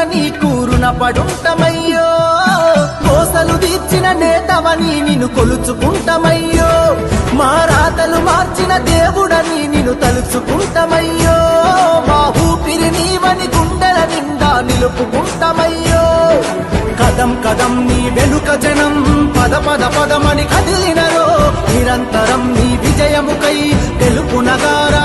నీకు రుణపడుంటమయ్యో కోసలు తీర్చిన నేతవని నిన్ను కొలుచుకుంటమయ్యో మా రాతలు మార్చిన దేవుడని నిన్ను తలుచుకుంటమయ్యో మా ఊపిరి నీవని గుండెల నిండా నిలుపుకుంటమయ్యో కదం కదం నీ వెనుక జనం పద పద పదమని కదిలినరో నిరంతరం నీ విజయముకై తెలుపు నగారా